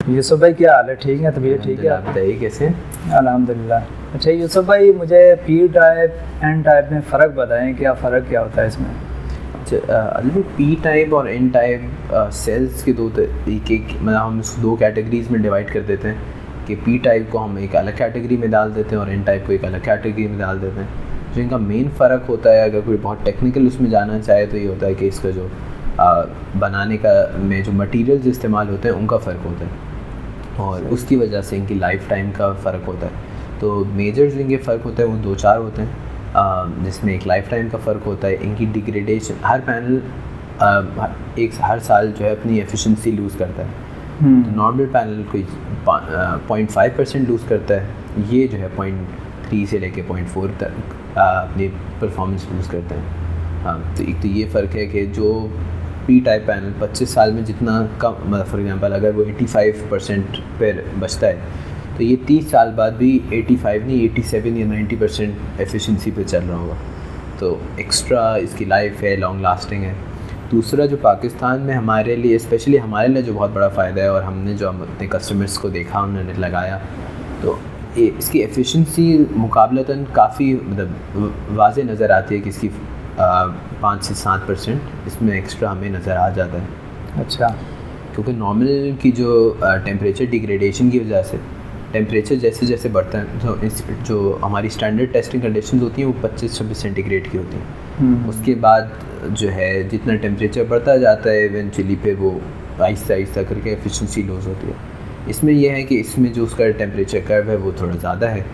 यूसुफ भाई क्या हाल है? ठीक है, तबीयत ठीक है? आप बताइए कैसे हैं? अल्हम्दुलिल्लाह। अच्छा यूसुफ भाई, मुझे पी टाइप एन टाइप में फ़र्क बताएं, क्या फ़र्क क्या होता है इसमें? अच्छा, पी टाइप और एन टाइप सेल्स के दो तरीके, मतलब हम इसको दो कैटेगरीज में डिवाइड कर देते हैं कि पी टाइप को हम एक अलग कैटेगरी में डाल देते हैं और एन टाइप को एक अलग कैटेगरी में डाल देते हैं। जो इनका मेन फ़र्क होता है, अगर कोई बहुत टेक्निकल उसमें जाना चाहे, तो ये होता है कि इसका जो बनाने का में जो मटेरियल्स इस्तेमाल होते हैं उनका फ़र्क होता है और उसकी वजह से इनकी लाइफ टाइम का फ़र्क होता है। तो मेजर जो इनके फ़र्क होता है वो दो चार होते हैं, जिसमें एक लाइफ टाइम का फ़र्क होता है। इनकी डिग्रेडेशन, हर पैनल हर साल जो है अपनी एफिशिएंसी लूज़ करता है। तो नॉर्मल पैनल कोई 0.5% लूज़ करता है, ये जो है 0.3 से लेके 0.4 तक अपनी परफॉर्मेंस लूज़ करते हैं। तो एक तो ये फ़र्क है कि जो पी टाइप पैनल 25 साल में जितना कम, मतलब फॉर एग्जांपल अगर वो 85% पर बचता है, तो ये 30 साल बाद भी 85 नहीं 87 या 90% एफिशिएंसी पे चल रहा होगा। तो एक्स्ट्रा इसकी लाइफ है, लॉन्ग लास्टिंग है। दूसरा जो पाकिस्तान में हमारे लिए, स्पेशली हमारे लिए जो बहुत बड़ा फ़ायदा है, और हमने जो अपने कस्टमर्स को देखा, उन्होंने लगाया, तो इसकी एफिशिएंसी मुकाबलतन काफ़ी मतलब वाज़े नज़र आती है कि इसकी 5 से 7% इसमें एक्स्ट्रा हमें नज़र आ जाता है। अच्छा। क्योंकि नॉर्मल की जो टेम्परेचर डिग्रेडेशन की वजह से टेम्परेचर जैसे जैसे बढ़ता है, तो जो हमारी स्टैंडर्ड टेस्टिंग कंडीशंस होती हैं वो 25-26 सेंटीग्रेड की होती हैं। उसके बाद जो है जितना टेम्परेचर बढ़ता जाता है, इवेंचुअली पे वो आहिस्ता आहिस्ता करके एफिशिएंसी लूज़ होती है। इसमें यह है कि इसमें जो उसका टेम्परेचर कर्व है वो थोड़ा ज़्यादा है,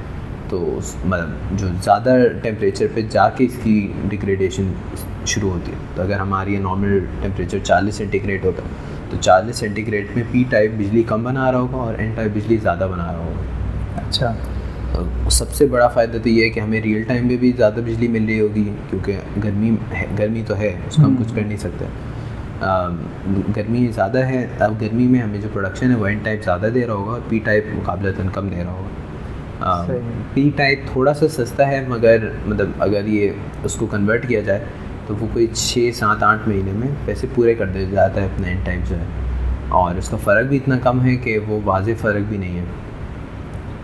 तो मतलब जो ज़्यादा टेम्परेचर पे जाके इसकी डिग्रेडेशन शुरू होती है। तो अगर हमारी नॉर्मल टेम्परेचर 40 सेंटीग्रेड होता है, तो 40 सेंटीग्रेड में पी टाइप बिजली कम बना रहा होगा और एन टाइप बिजली ज़्यादा बना रहा होगा। अच्छा। तो सबसे बड़ा फ़ायदा तो ये है कि हमें रियल टाइम में भी ज़्यादा बिजली मिल रही होगी, क्योंकि गर्मी तो है, उसका हम कुछ कर नहीं सकते। गर्मी ज़्यादा है, अब गर्मी में हमें जो प्रोडक्शन है वो एन टाइप ज़्यादा दे रहा होगा और पी टाइप मुकाबलतन कम दे रहा होगा। पी टाइप थोड़ा सा सस्ता है, मगर मतलब अगर ये उसको कन्वर्ट किया जाए तो वो कोई 6-7-8 महीने में पैसे पूरे कर दे जाता है अपना एन टाइप जो है, और उसका फ़र्क भी इतना कम है कि वो वाज़े फ़र्क भी नहीं है।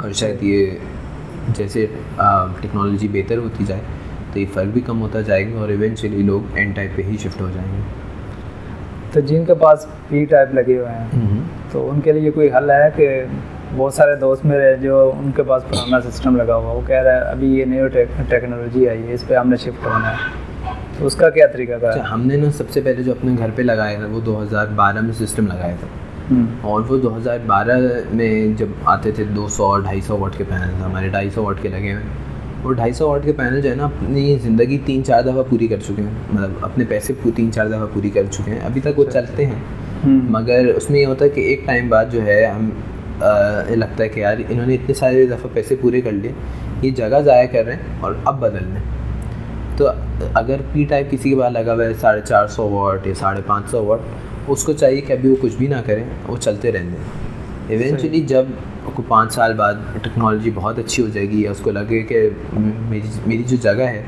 और शायद ये जैसे टेक्नोलॉजी बेहतर होती जाए तो ये फ़र्क भी कम होता जाएगा और इवेंचुअली लोग एन टाइप पे ही शिफ्ट हो जाएंगे। तो जिनके पास पी टाइप लगे हुए हैं तो उनके लिए कोई हल है? कि बहुत सारे दोस्त मेरे जो उनके पास पुराना सिस्टम लगा हुआ, वो कह रहा है अभी ये नई टेक्नोलॉजी आई है, इस पर हमने शिफ्ट होना है, तो उसका क्या तरीका का है? हमने ना सबसे पहले जो अपने घर पे लगाया था वो 2012 में सिस्टम लगाया था, और वो 2012 में जब आते थे 200-250 वाट के पैनल, हमारे 250 वाट के लगे हुए। और 250 वाट के पैनल जो है ना अपनी ज़िंदगी 3-4 दफ़ा पूरी कर चुके हैं, मतलब अपने पैसे 3-4 दफ़ा पूरी कर चुके हैं, अभी तक वो चलते हैं। मगर उसमें ये होता है कि एक टाइम बाद जो है हम लगता है कि यार इन्होंने इतने सारे दफ़ा पैसे पूरे कर लिए, ये जगह ज़ाया कर रहे हैं और अब बदल लें। तो अगर पी टाइप किसी के पास लगा हुआ है 450 वाट या 550 वाट, उसको चाहिए कि अभी वो कुछ भी ना करें, वो चलते रहने दें। इवेंचुअली जब 5 साल बाद टेक्नोलॉजी बहुत अच्छी हो जाएगी या उसको लगे कि मेरी जो जगह है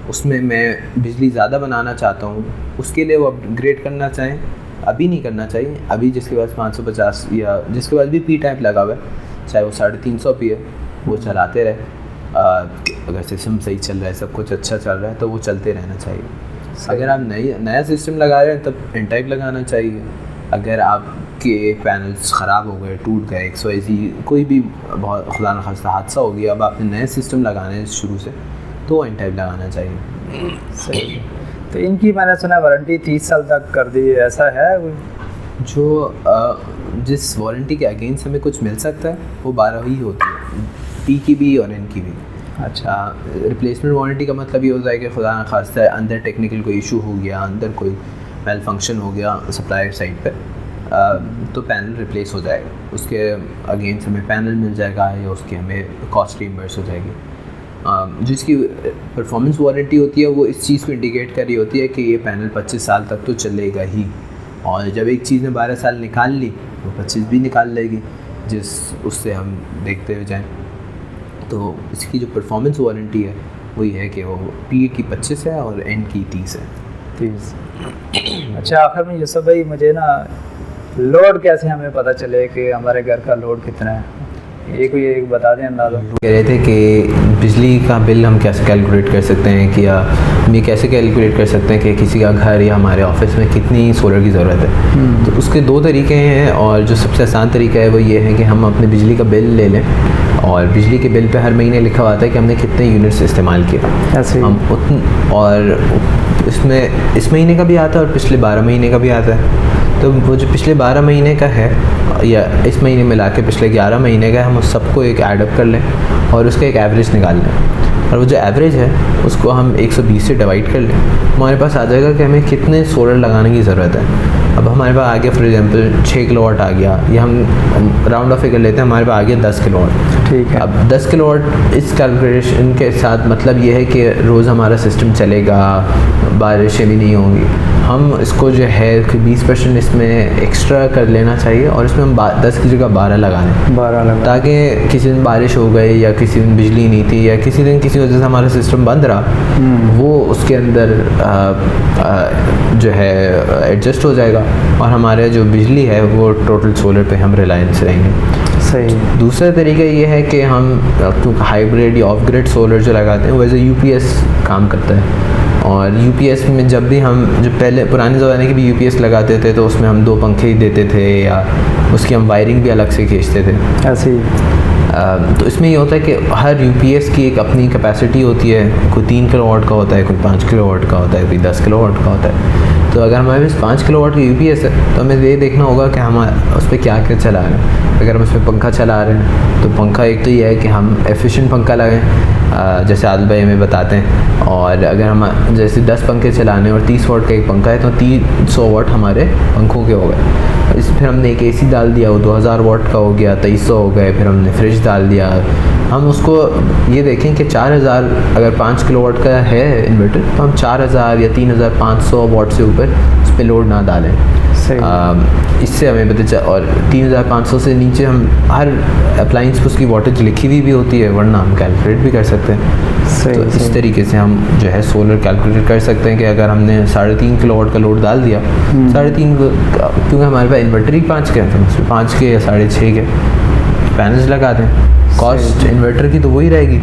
उसमें मैं बिजली ज़्यादा बनाना चाहता हूँ, उसके लिए वो अपग्रेड करना चाहें, अभी नहीं करना चाहिए। अभी जिसके पास 550 या जिसके पास भी पी टाइप लगा हुआ है, चाहे वो 350 पी है, वो चलाते रहे। अगर सिस्टम सही चल रहा है, सब कुछ अच्छा चल रहा है, तो वो चलते रहना चाहिए। अगर आप नया सिस्टम लगा रहे हैं तब एन टाइप लगाना चाहिए। अगर आपके पैनल्स ख़राब हो गए, टूट गए, XYZ कोई भी बहुत खुदा न खास्ता हादसा हो गया, अब आपने नया सिस्टम लगाना है शुरू से, तो एन टाइप लगाना चाहिए। सही। तो इनकी मैंने सुना वारंटी 30 साल तक कर दी है, ऐसा है? जो जिस वारंटी के अगेंस्ट हमें कुछ मिल सकता है वो 12 ही होती है, पी की भी और एन की भी। अच्छा। रिप्लेसमेंट वारंटी का मतलब ये होता है कि खुदा न खास्ता अंदर टेक्निकल कोई इशू हो गया, अंदर कोई मेल फंक्शन हो गया सप्लायर साइड पर, तो पैनल रिप्लेस हो जाएगा, उसके अगेंस्ट हमें पैनल मिल जाएगा या उसकी हमें कॉस्ट रीइंबर्स हो जाएगी। जिसकी परफॉर्मेंस वारंटी होती है वो इस चीज़ को इंडिकेट कर रही होती है कि ये पैनल 25 साल तक तो चलेगा ही, और जब एक चीज़ ने 12 साल निकाल ली वो 25 भी निकाल लेगी, जिस उससे हम देखते हुए जाएँ। तो इसकी जो परफॉर्मेंस वारंटी है वही है कि वो पी की 25 है और एन की 30 है। 30। अच्छा, आखिर में यूसुफ भाई मुझे ना लोड कैसे हमें पता चले कि हमारे घर का लोड कितना है, ये कोई एक बता दें अंदाज़ा। कह रहे थे कि बिजली का बिल हम कैसे कैलकुलेट कर सकते हैं कि हम ये कैसे कैलकुलेट कर सकते हैं कि किसी का घर या हमारे ऑफिस में कितनी सोलर की ज़रूरत है। तो उसके दो तरीके हैं, और जो सबसे आसान तरीका है वो ये है कि हम अपने बिजली का बिल ले लें और बिजली के बिल पे हर महीने लिखा हुआ आता है कि हमने कितने यूनिट्स इस्तेमाल किए, ऐसे हम और इसमें इस महीने का भी आता है और पिछले 12 महीने का भी आता है। तो वो जो पिछले 12 महीने का है या इस महीने मिला के पिछले 11 महीने का, हम उस सबको एक ऐडअप कर लें और उसका एक एवरेज निकाल लें, और वो जो एवरेज है उसको हम 120 से डिवाइड कर लें, हमारे पास आ जाएगा कि हमें कितने सोलर लगाने की ज़रूरत है। अब हमारे पास आ गया फॉर एग्जांपल 6 किलोवाट आ गया, या हम राउंड ऑफ फिगर लेते हैं, हमारे पास आ गया 10 किलोवाट। ठीक है। अब 10 किलोवाट इस कैलकुलेशन के साथ मतलब ये है कि रोज़ हमारा सिस्टम चलेगा, बारिशें भी नहीं होंगी। हम इसको जो है कि 20% इसमें एक्स्ट्रा कर लेना चाहिए और इसमें हम 10 की जगह 12 लगा लें, 12 लगा, ताकि किसी दिन बारिश हो गई या किसी दिन बिजली नहीं थी या किसी दिन किसी वजह से हमारा सिस्टम बंद रहा, वो उसके अंदर जो है एडजस्ट हो जाएगा और हमारे जो बिजली है वो टोटल सोलर पे हम रिलायंस रहेंगे। सही। दूसरा तरीका ये है कि हम हाइब्रिड या ऑफ ग्रिड सोलर जो लगाते हैं वैसे यूपीएस काम करता है, और यूपीएस में जब भी हम जो पहले पुराने ज़माने के भी यूपीएस लगाते थे तो उसमें हम 2 पंखे ही देते थे या उसकी हम वायरिंग भी अलग से खींचते थे। ऐसे ही। तो इसमें ये होता है कि हर यूपीएस की एक अपनी कैपेसिटी होती है, कोई 3 किलोवाट का होता है, कोई 5 किलोवाट का होता है, कोई 10 किलोवाट का होता है। तो अगर हमारे पास 5 किलोवाट का यूपीएस है तो हमें ये देखना होगा कि हम उस पर क्या क्या चला रहे हैं। अगर हम उस पर पंखा चला रहे हैं तो पंखा एक तो ये है कि हम एफिशिएंट पंखा लगाएं, जैसे आदिल भाई हमें बताते हैं, और अगर हम जैसे 10 पंखे चलाने और 30 वाट का एक पंखा है तो 300 वाट हमारे पंखों के हो गए। फिर हमने एक एसी डाल दिया, वो 2000 वाट का हो गया, 2300 हो गए। फिर हमने फ्रिज डाल दिया। हम उसको ये देखें कि 4000 अगर 5 किलोवाट का है इन्वर्टर तो हम 4000 या 3500 वाट से ऊपर उस पर लोड ना डालें। इससे हमें पता चल, और 3500 से नीचे हम हर अप्लाइंस पर उसकी वाटेज लिखी हुई भी होती है, वरना हम कैलकुलेट भी कर सकते हैं। तो इस तरीके से हम जो है सोलर कैलकुलेट कर सकते हैं कि अगर हमने 3.5 किलोवाट का लोड डाल दिया, 3.5 क्योंकि हमारे पास इन्वर्टर ही 5 के हैं, तो उसमें 5 के या 6.5 के पैनल्स लगा दें। कॉस्ट इन्वर्टर की तो वही रहेगी,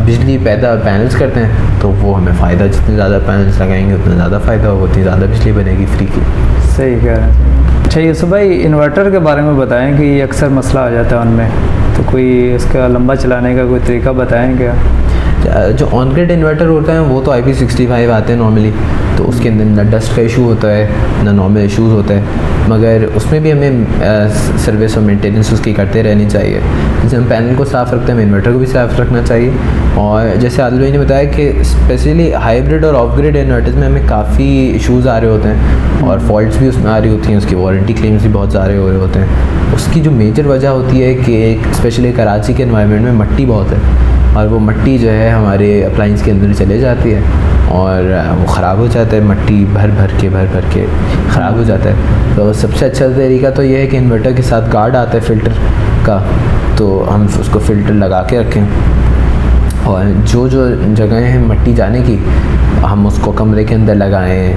बिजली पैदा पैनल्स करते हैं तो वो हमें फ़ायदा, जितने ज़्यादा पैनल्स लगाएंगे उतना ज़्यादा फ़ायदा होगा, उतनी ज़्यादा बिजली बनेगी फ्री की। सही कह रहे हैं। अच्छा यूसुफ भाई, इन्वर्टर के बारे में बताएं कि अक्सर मसला आ जाता है उनमें, तो कोई इसका लंबा चलाने का कोई तरीका बताएं क्या? जो ऑन ग्रिड इन्वर्टर होता है वो तो IP65 आते हैं नॉर्मली, तो उसके अंदर ना डस्ट का इशू होता है ना नॉर्मल इशूज़ होता है, मगर उसमें भी हमें सर्विस और मेंटेनेंस उसकी करते रहनी चाहिए। जैसे हम पैनल को साफ़ रखते हैं, हमें इन्वर्टर को भी साफ़ रखना चाहिए। और जैसे आदिल भाई ने बताया कि स्पेशली हाइब्रिड और ऑफ ग्रिड इन्वर्टर्स में हमें काफ़ी इशूज़ आ रहे होते हैं और फॉल्ट्स भी उसमें आ रही होती हैं, उसकी वारंटी क्लेम्स भी बहुत सारे हो रहे होते हैं। उसकी जो मेजर वजह होती है कि स्पेशली कराची के एनवायरनमेंट में मट्टी बहुत है, और वो मट्टी जो है हमारे अप्लाइंस के अंदर चले जाती है और वो ख़राब हो जाता है, मट्टी भर भर के ख़राब हो जाता है। तो सबसे अच्छा तरीका तो ये है कि इन्वर्टर के साथ गार्ड आता है फ़िल्टर का, तो हम उसको फ़िल्टर लगा के रखें, और जो जो जगहें हैं मट्टी जाने की हम उसको कमरे के अंदर लगाएं,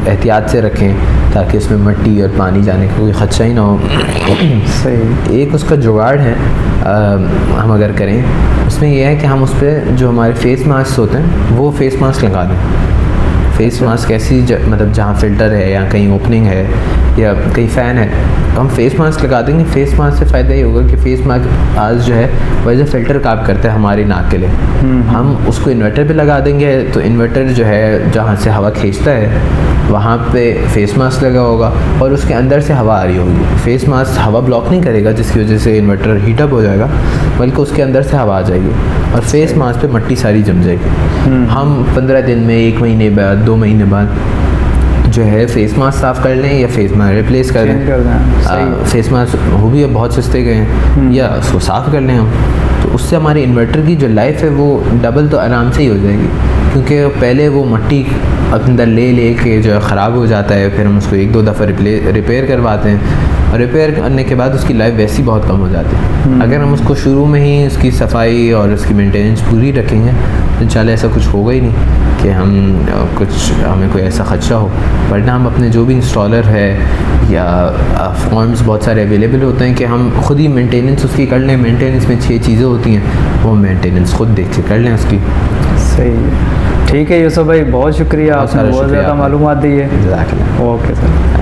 एहतियात से रखें ताकि उसमें मट्टी और पानी जाने का कोई ख़दशा ही ना हो। सही। एक उसका जुगाड़ है हम अगर करें, उसमें यह है कि हम उस पर जो हमारे फेस मास्क होते हैं वो फेस मास्क लगा दें। फेस मास्क ऐसी मतलब जहाँ फ़िल्टर है या कहीं ओपनिंग है या कहीं फ़ैन है, तो हम फेस मास्क लगा देंगे। फेस मास्क से फ़ायदा ये होगा कि फेस मास्क आज जो है वैसे फ़िल्टर काम करता है हमारी नाक के लिए। हम उसको इन्वर्टर पे लगा देंगे तो इन्वर्टर जो है जहाँ से हवा खींचता है वहाँ पे फेस मास्क लगा होगा और उसके अंदर से हवा आ रही होगी। फेस मास्क हवा ब्लॉक नहीं करेगा जिसकी वजह से इन्वर्टर हीटअप हो जाएगा, बल्कि उसके अंदर से हवा आ जाएगी और फेस मास्क पे मट्टी सारी जम जाएगी। हम 15 दिन में, 1 महीने बाद, 2 महीने बाद जो है फेस मास्क साफ़ कर लें या फेस मास्क रिप्लेस कर दें। फेस मास्क वो भी बहुत सस्ते गए हैं, या उसको साफ़ कर लें हम, तो उससे हमारी इन्वर्टर की जो लाइफ है वो डबल तो आराम से ही हो जाएगी। क्योंकि पहले वो मट्टी अंदर ले के जो है ख़राब हो जाता है, फिर हम उसको 1-2 दफ़ा रिपेयर करवाते हैं, और रिपेयर करने के बाद उसकी लाइफ वैसी बहुत कम हो जाती है। अगर हम उसको शुरू में ही उसकी सफाई और उसकी मेंटेनेंस पूरी रखेंगे तो इंशाल्लाह ऐसा कुछ होगा ही नहीं कि हमें कोई ऐसा ख़दशा हो। वरना हम अपने जो भी इंस्टॉलर है या फॉर्म्स बहुत सारे अवेलेबल होते हैं कि हम ख़ुद ही मेंटेनेंस उसकी कर लें। मेंटेनेंस में 6 चीज़ें होती हैं, वो मेंटेनेंस ख़ुद देख के कर लें उसकी। सही है, ठीक है यूसुफ भाई, बहुत शुक्रिया, आपने बहुत ज़्यादा मालूमात दी है। जज़ाकल्लाह। Okay sir.